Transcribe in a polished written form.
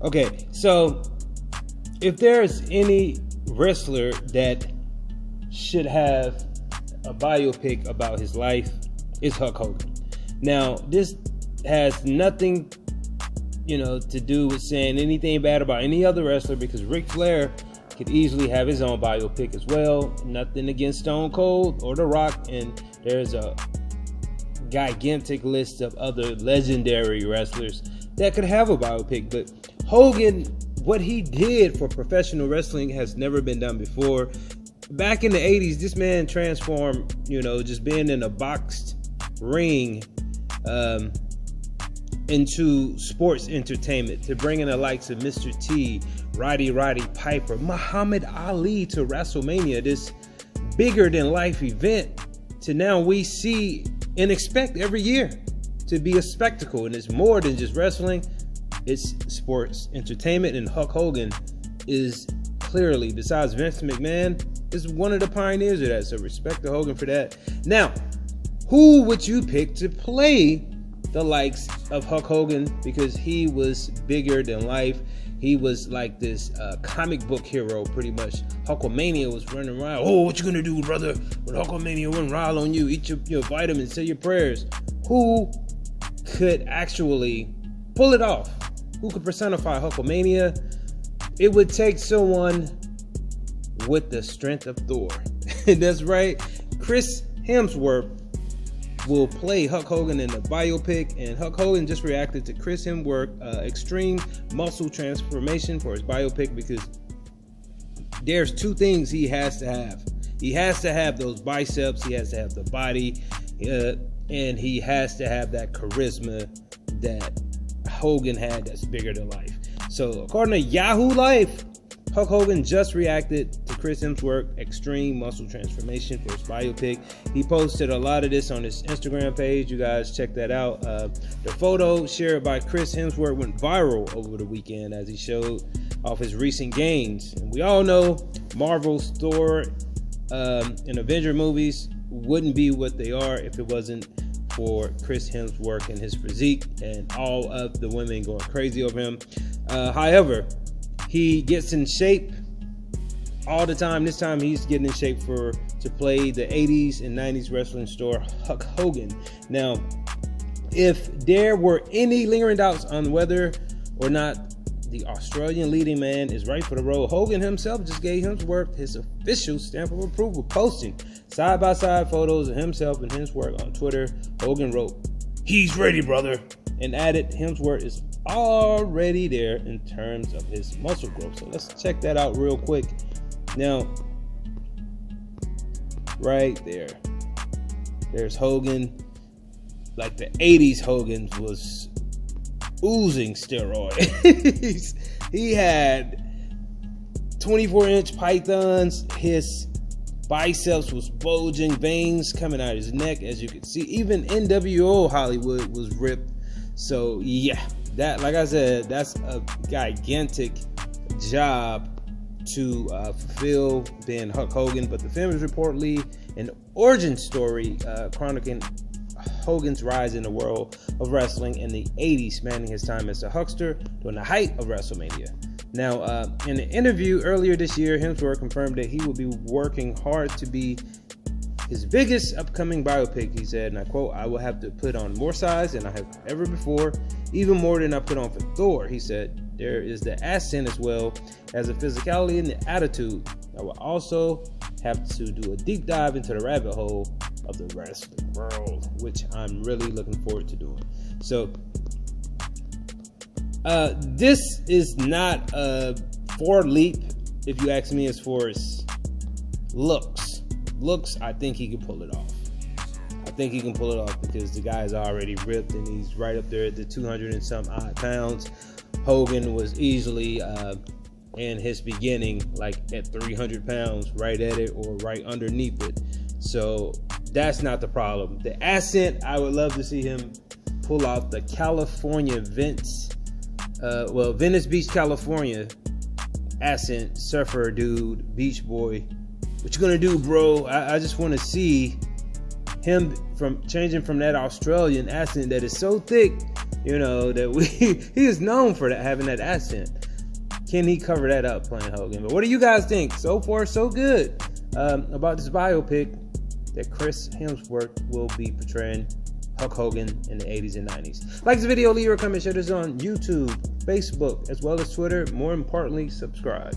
Okay, so if there's any wrestler that should have a biopic about his life, it's Hulk Hogan. Now, this has nothing, to do with saying anything bad about any other wrestler, because Ric Flair could easily have his own biopic as well. Nothing against Stone Cold or The Rock, and there's a gigantic list of other legendary wrestlers that could have a biopic. But Hogan, what he did for professional wrestling has never been done before. Back in the 80s, this man transformed, just being in a boxed ring into sports entertainment, to bringing the likes of Mr. T, Roddy Piper, Muhammad Ali to WrestleMania, this bigger than life event, to now we see and expect every year to be a spectacle. And it's more than just wrestling, it's sports entertainment. And Hulk Hogan is clearly, besides Vince McMahon, is one of the pioneers of that. So respect to Hogan for that. Now, who would you pick to play the likes of Hulk Hogan? Because he was bigger than life. He was like this comic book hero, pretty much. Hulkamania was running around. Oh, what you gonna do, brother, when Hulkamania run wild on you? Eat your vitamins, say your prayers. Who could actually pull it off? Who could personify Hulkamania? It would take someone with the strength of Thor. That's right. Chris Hemsworth will play Hulk Hogan in the biopic, and Hulk Hogan just reacted to Chris Hemsworth extreme muscle transformation for his biopic, because there's two things he has to have. He has to have those biceps, he has to have the body, and he has to have that charisma that Hogan had that's bigger than life. So according to Yahoo Life, Hulk Hogan just reacted to Chris Hemsworth extreme muscle transformation for his biopic. He posted a lot of this on his Instagram page. You guys check that out. The photo shared by Chris Hemsworth went viral over the weekend as he showed off his recent gains. And we all know Marvel's Thor and Avenger movies wouldn't be what they are if it wasn't for Chris Hemsworth and his physique and all of the women going crazy over him. However, he gets in shape all the time. This time he's getting in shape to play the 80s and 90s wrestling star Hulk Hogan. Now, if there were any lingering doubts on whether or not the Australian leading man is right for the role, Hogan himself just gave Hemsworth his official stamp of approval, posting side-by-side photos of himself and Hemsworth on Twitter. Hogan wrote, "He's ready, brother," and added Hemsworth is already there in terms of his muscle growth. So let's check that out real quick. Now, right there's Hogan. Like the 80s Hogan was oozing steroids. He had 24-inch pythons. His biceps was bulging, veins coming out of his neck, as you can see. Even NWO Hollywood was ripped. So yeah, that, like I said, that's a gigantic job to fulfill being Hulk Hogan. But the film is reportedly an origin story chronicling Hogan's rise in the world of wrestling in the 80s, spanning his time as a Hulkster during the height of WrestleMania. Now, in an interview earlier this year, Hemsworth confirmed that he will be working hard to be his biggest upcoming biopic. He said, and I quote, "I will have to put on more size than I have ever before, even more than I put on for Thor." He said, "There is the accent as well as the physicality and the attitude. I will also have to do a deep dive into the rabbit hole of the wrestling world," which I'm really looking forward to doing. So, this is not a forward leap, if you ask me, as far as looks. Looks, I think he can pull it off. I think he can pull it off because the guy's already ripped and he's right up there at the 200 and some odd pounds. Hogan was easily, in his beginning, like at 300 pounds, right at it or right underneath it. So that's not the problem. The accent, I would love to see him pull out the California Venice Beach, California accent, surfer dude, beach boy. What you gonna do, bro? I just want to see him from changing from that Australian accent that is so thick You know, that he is known for that, having that accent. Can he cover that up playing Hogan? But what do you guys think? So far, so good about this biopic that Chris Hemsworth will be portraying Hulk Hogan in the 80s and 90s. Like this video, leave your comment, share this on YouTube, Facebook, as well as Twitter. More importantly, subscribe.